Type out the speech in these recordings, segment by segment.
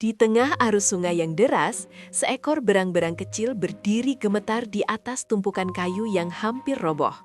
Di tengah arus sungai yang deras, seekor berang-berang kecil berdiri gemetar di atas tumpukan kayu yang hampir roboh.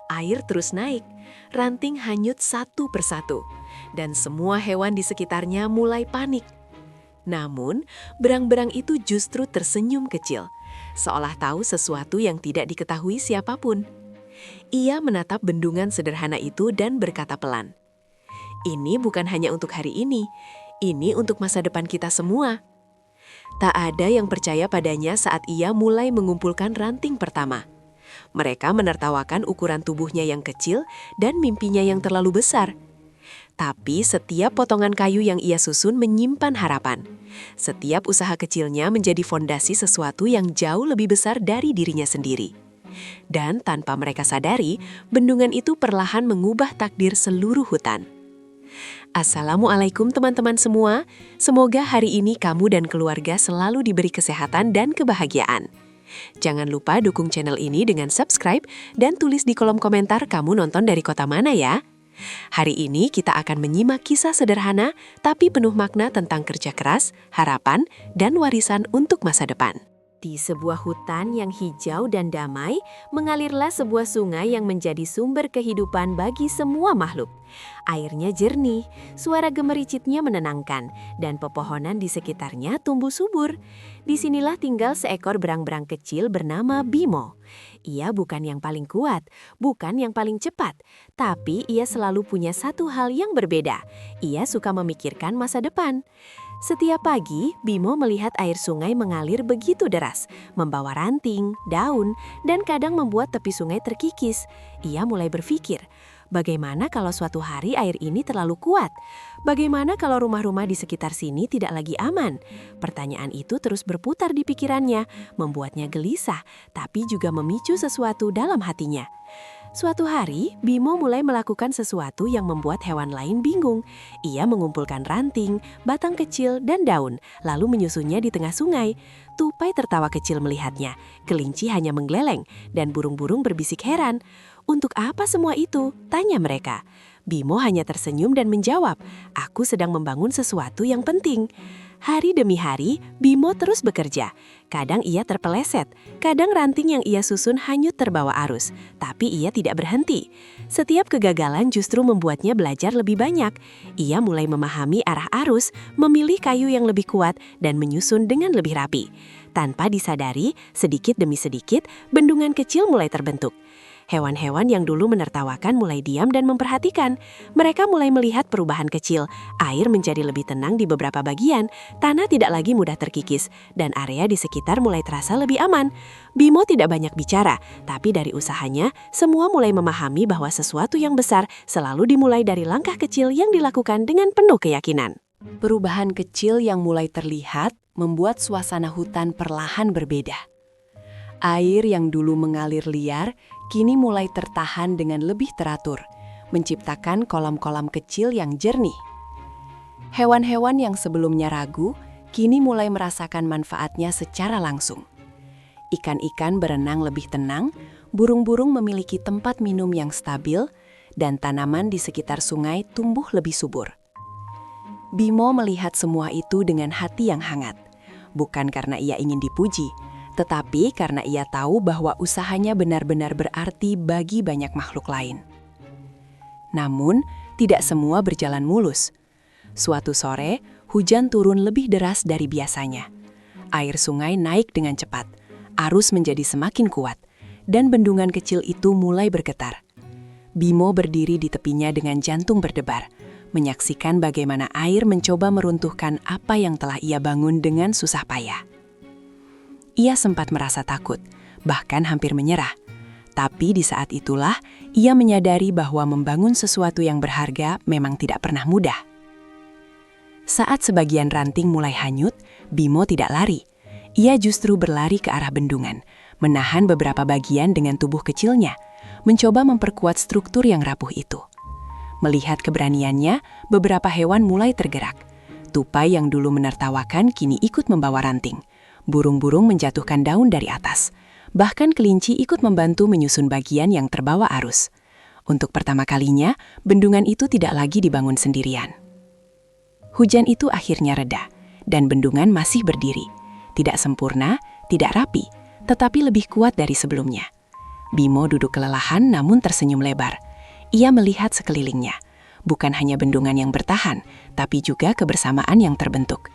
Air terus naik, ranting hanyut satu persatu, dan semua hewan di sekitarnya mulai panik. Namun, berang-berang itu justru tersenyum kecil, seolah tahu sesuatu yang tidak diketahui siapapun. Ia menatap bendungan sederhana itu dan berkata pelan, "Ini bukan hanya untuk hari ini untuk masa depan kita semua." Tak ada yang percaya padanya saat ia mulai mengumpulkan ranting pertama. Mereka menertawakan ukuran tubuhnya yang kecil dan mimpinya yang terlalu besar. Tapi setiap potongan kayu yang ia susun menyimpan harapan. Setiap usaha kecilnya menjadi fondasi sesuatu yang jauh lebih besar dari dirinya sendiri. Dan tanpa mereka sadari, bendungan itu perlahan mengubah takdir seluruh hutan. Assalamualaikum teman-teman semua. Semoga hari ini kamu dan keluarga selalu diberi kesehatan dan kebahagiaan. Jangan lupa dukung channel ini dengan subscribe dan tulis di kolom komentar kamu nonton dari kota mana ya. Hari ini kita akan menyimak kisah sederhana tapi penuh makna tentang kerja keras, harapan, dan warisan untuk masa depan. Di sebuah hutan yang hijau dan damai, mengalirlah sebuah sungai yang menjadi sumber kehidupan bagi semua makhluk. Airnya jernih, suara gemericitnya menenangkan, dan pepohonan di sekitarnya tumbuh subur. Disinilah tinggal seekor berang-berang kecil bernama Bimo. Ia bukan yang paling kuat, bukan yang paling cepat, tapi ia selalu punya satu hal yang berbeda. Ia suka memikirkan masa depan. Setiap pagi, Bimo melihat air sungai mengalir begitu deras, membawa ranting, daun, dan kadang membuat tepi sungai terkikis. Ia mulai berpikir, bagaimana kalau suatu hari air ini terlalu kuat? Bagaimana kalau rumah-rumah di sekitar sini tidak lagi aman? Pertanyaan itu terus berputar di pikirannya, membuatnya gelisah, tapi juga memicu sesuatu dalam hatinya. Suatu hari, Bimo mulai melakukan sesuatu yang membuat hewan lain bingung. Ia mengumpulkan ranting, batang kecil, dan daun, lalu menyusunnya di tengah sungai. Tupai tertawa kecil melihatnya, kelinci hanya menggeleng, dan burung-burung berbisik heran. "Untuk apa semua itu?" tanya mereka. Bimo hanya tersenyum dan menjawab, "Aku sedang membangun sesuatu yang penting." Hari demi hari, Bimo terus bekerja. Kadang ia terpeleset, kadang ranting yang ia susun hanyut terbawa arus, tapi ia tidak berhenti. Setiap kegagalan justru membuatnya belajar lebih banyak. Ia mulai memahami arah arus, memilih kayu yang lebih kuat, dan menyusun dengan lebih rapi. Tanpa disadari, sedikit demi sedikit, bendungan kecil mulai terbentuk. Hewan-hewan yang dulu menertawakan mulai diam dan memperhatikan. Mereka mulai melihat perubahan kecil. Air menjadi lebih tenang di beberapa bagian, tanah tidak lagi mudah terkikis, dan area di sekitar mulai terasa lebih aman. Bimo tidak banyak bicara, tapi dari usahanya, semua mulai memahami bahwa sesuatu yang besar selalu dimulai dari langkah kecil yang dilakukan dengan penuh keyakinan. Perubahan kecil yang mulai terlihat membuat suasana hutan perlahan berbeda. Air yang dulu mengalir liar kini mulai tertahan dengan lebih teratur, menciptakan kolam-kolam kecil yang jernih. Hewan-hewan yang sebelumnya ragu, kini mulai merasakan manfaatnya secara langsung. Ikan-ikan berenang lebih tenang, burung-burung memiliki tempat minum yang stabil, dan tanaman di sekitar sungai tumbuh lebih subur. Bimo melihat semua itu dengan hati yang hangat, bukan karena ia ingin dipuji, tetapi karena ia tahu bahwa usahanya benar-benar berarti bagi banyak makhluk lain. Namun, tidak semua berjalan mulus. Suatu sore, hujan turun lebih deras dari biasanya. Air sungai naik dengan cepat, arus menjadi semakin kuat, dan bendungan kecil itu mulai bergetar. Bimo berdiri di tepinya dengan jantung berdebar, menyaksikan bagaimana air mencoba meruntuhkan apa yang telah ia bangun dengan susah payah. Ia sempat merasa takut, bahkan hampir menyerah. Tapi di saat itulah, ia menyadari bahwa membangun sesuatu yang berharga memang tidak pernah mudah. Saat sebagian ranting mulai hanyut, Bimo tidak lari. Ia justru berlari ke arah bendungan, menahan beberapa bagian dengan tubuh kecilnya, mencoba memperkuat struktur yang rapuh itu. Melihat keberaniannya, beberapa hewan mulai tergerak. Tupai yang dulu menertawakan kini ikut membawa ranting. Burung-burung menjatuhkan daun dari atas. Bahkan kelinci ikut membantu menyusun bagian yang terbawa arus. Untuk pertama kalinya, bendungan itu tidak lagi dibangun sendirian. Hujan itu akhirnya reda, dan bendungan masih berdiri. Tidak sempurna, tidak rapi, tetapi lebih kuat dari sebelumnya. Bimo duduk kelelahan namun tersenyum lebar. Ia melihat sekelilingnya. Bukan hanya bendungan yang bertahan, tapi juga kebersamaan yang terbentuk.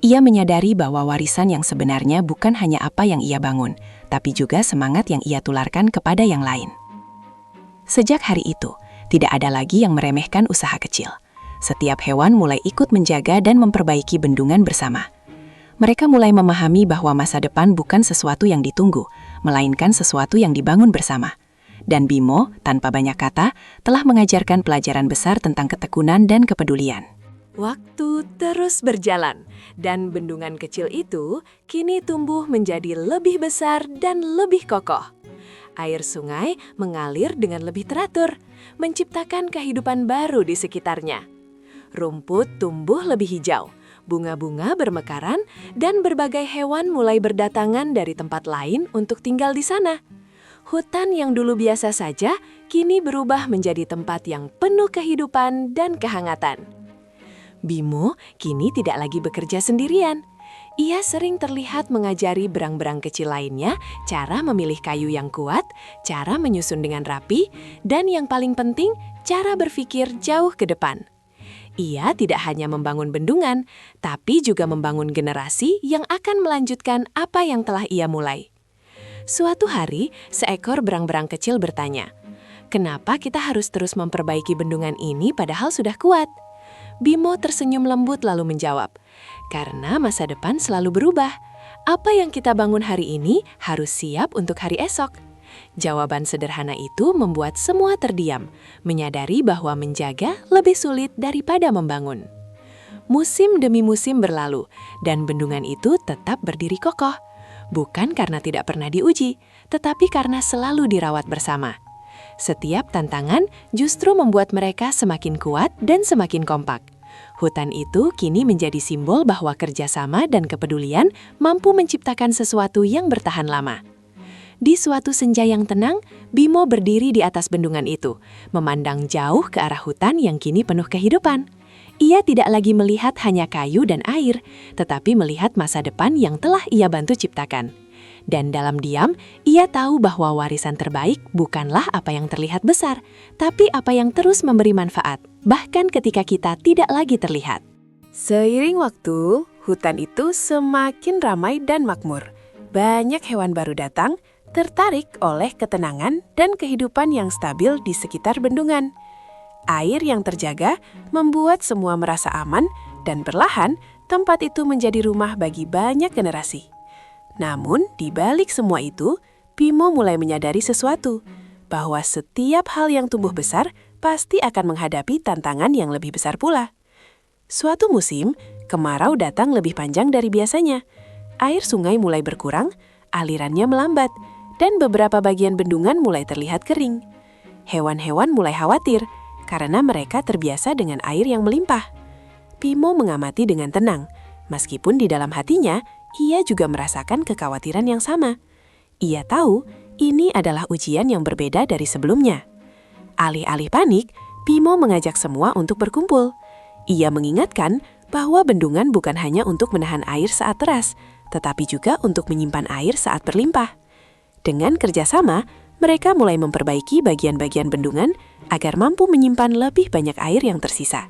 Ia menyadari bahwa warisan yang sebenarnya bukan hanya apa yang ia bangun, tapi juga semangat yang ia tularkan kepada yang lain. Sejak hari itu, tidak ada lagi yang meremehkan usaha kecil. Setiap hewan mulai ikut menjaga dan memperbaiki bendungan bersama. Mereka mulai memahami bahwa masa depan bukan sesuatu yang ditunggu, melainkan sesuatu yang dibangun bersama. Dan Bimo, tanpa banyak kata, telah mengajarkan pelajaran besar tentang ketekunan dan kepedulian. Waktu terus berjalan, dan bendungan kecil itu kini tumbuh menjadi lebih besar dan lebih kokoh. Air sungai mengalir dengan lebih teratur, menciptakan kehidupan baru di sekitarnya. Rumput tumbuh lebih hijau, bunga-bunga bermekaran, dan berbagai hewan mulai berdatangan dari tempat lain untuk tinggal di sana. Hutan yang dulu biasa saja, kini berubah menjadi tempat yang penuh kehidupan dan kehangatan. Bimo kini tidak lagi bekerja sendirian. Ia sering terlihat mengajari berang-berang kecil lainnya cara memilih kayu yang kuat, cara menyusun dengan rapi, dan yang paling penting, cara berpikir jauh ke depan. Ia tidak hanya membangun bendungan, tapi juga membangun generasi yang akan melanjutkan apa yang telah ia mulai. Suatu hari, seekor berang-berang kecil bertanya, "Kenapa kita harus terus memperbaiki bendungan ini padahal sudah kuat?" Bimo tersenyum lembut lalu menjawab, "Karena masa depan selalu berubah. Apa yang kita bangun hari ini harus siap untuk hari esok." Jawaban sederhana itu membuat semua terdiam, menyadari bahwa menjaga lebih sulit daripada membangun. Musim demi musim berlalu, dan bendungan itu tetap berdiri kokoh. Bukan karena tidak pernah diuji, tetapi karena selalu dirawat bersama. Setiap tantangan justru membuat mereka semakin kuat dan semakin kompak. Hutan itu kini menjadi simbol bahwa kerjasama dan kepedulian mampu menciptakan sesuatu yang bertahan lama. Di suatu senja yang tenang, Bimo berdiri di atas bendungan itu, memandang jauh ke arah hutan yang kini penuh kehidupan. Ia tidak lagi melihat hanya kayu dan air, tetapi melihat masa depan yang telah ia bantu ciptakan. Dan dalam diam, ia tahu bahwa warisan terbaik bukanlah apa yang terlihat besar, tapi apa yang terus memberi manfaat, bahkan ketika kita tidak lagi terlihat. Seiring waktu, hutan itu semakin ramai dan makmur. Banyak hewan baru datang, tertarik oleh ketenangan dan kehidupan yang stabil di sekitar bendungan. Air yang terjaga membuat semua merasa aman dan perlahan tempat itu menjadi rumah bagi banyak generasi. Namun, di balik semua itu, Bimo mulai menyadari sesuatu, bahwa setiap hal yang tumbuh besar pasti akan menghadapi tantangan yang lebih besar pula. Suatu musim, kemarau datang lebih panjang dari biasanya. Air sungai mulai berkurang, alirannya melambat, dan beberapa bagian bendungan mulai terlihat kering. Hewan-hewan mulai khawatir, karena mereka terbiasa dengan air yang melimpah. Bimo mengamati dengan tenang, meskipun di dalam hatinya, ia juga merasakan kekhawatiran yang sama. Ia tahu ini adalah ujian yang berbeda dari sebelumnya. Alih-alih panik, Bimo mengajak semua untuk berkumpul. Ia mengingatkan bahwa bendungan bukan hanya untuk menahan air saat deras, tetapi juga untuk menyimpan air saat berlimpah. Dengan kerjasama, mereka mulai memperbaiki bagian-bagian bendungan agar mampu menyimpan lebih banyak air yang tersisa.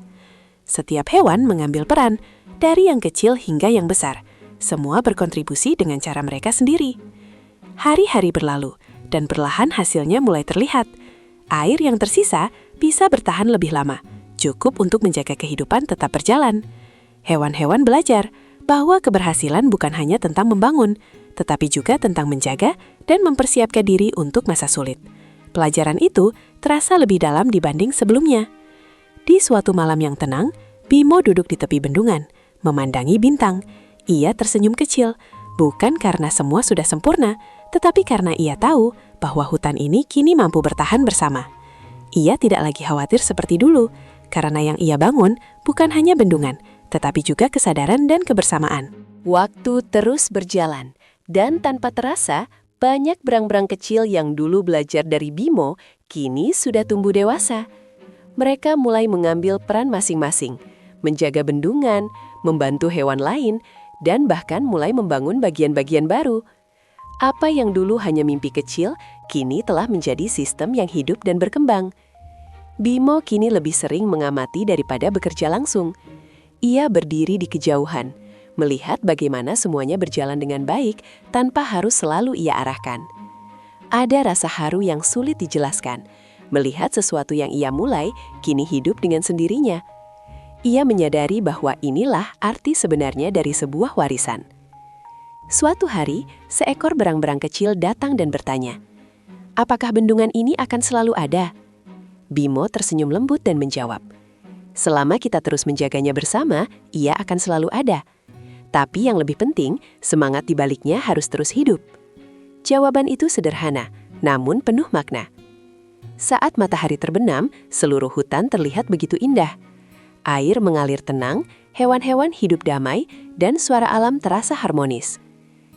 Setiap hewan mengambil peran, dari yang kecil hingga yang besar. Semua berkontribusi dengan cara mereka sendiri. Hari-hari berlalu, dan perlahan hasilnya mulai terlihat. Air yang tersisa bisa bertahan lebih lama, cukup untuk menjaga kehidupan tetap berjalan. Hewan-hewan belajar bahwa keberhasilan bukan hanya tentang membangun, tetapi juga tentang menjaga dan mempersiapkan diri untuk masa sulit. Pelajaran itu terasa lebih dalam dibanding sebelumnya. Di suatu malam yang tenang, Bimo duduk di tepi bendungan, memandangi bintang. Ia tersenyum kecil, bukan karena semua sudah sempurna, tetapi karena ia tahu bahwa hutan ini kini mampu bertahan bersama. Ia tidak lagi khawatir seperti dulu, karena yang ia bangun bukan hanya bendungan, tetapi juga kesadaran dan kebersamaan. Waktu terus berjalan, dan tanpa terasa, banyak berang-berang kecil yang dulu belajar dari Bimo, kini sudah tumbuh dewasa. Mereka mulai mengambil peran masing-masing, menjaga bendungan, membantu hewan lain, dan bahkan mulai membangun bagian-bagian baru. Apa yang dulu hanya mimpi kecil, kini telah menjadi sistem yang hidup dan berkembang. Bimo kini lebih sering mengamati daripada bekerja langsung. Ia berdiri di kejauhan, melihat bagaimana semuanya berjalan dengan baik tanpa harus selalu ia arahkan. Ada rasa haru yang sulit dijelaskan, melihat sesuatu yang ia mulai kini hidup dengan sendirinya. Ia menyadari bahwa inilah arti sebenarnya dari sebuah warisan. Suatu hari, seekor berang-berang kecil datang dan bertanya, "Apakah bendungan ini akan selalu ada?" Bimo tersenyum lembut dan menjawab, "Selama kita terus menjaganya bersama, ia akan selalu ada. Tapi yang lebih penting, semangat di baliknya harus terus hidup." Jawaban itu sederhana, namun penuh makna. Saat matahari terbenam, seluruh hutan terlihat begitu indah. Air mengalir tenang, hewan-hewan hidup damai, dan suara alam terasa harmonis.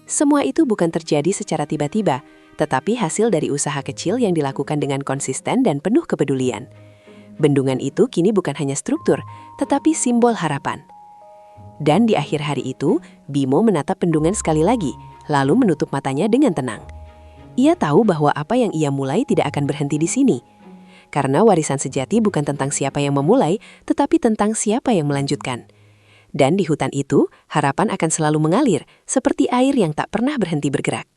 Semua itu bukan terjadi secara tiba-tiba, tetapi hasil dari usaha kecil yang dilakukan dengan konsisten dan penuh kepedulian. Bendungan itu kini bukan hanya struktur, tetapi simbol harapan. Dan di akhir hari itu, Bimo menatap bendungan sekali lagi, lalu menutup matanya dengan tenang. Ia tahu bahwa apa yang ia mulai tidak akan berhenti di sini. Karena warisan sejati bukan tentang siapa yang memulai, tetapi tentang siapa yang melanjutkan. Dan di hutan itu, harapan akan selalu mengalir, seperti air yang tak pernah berhenti bergerak.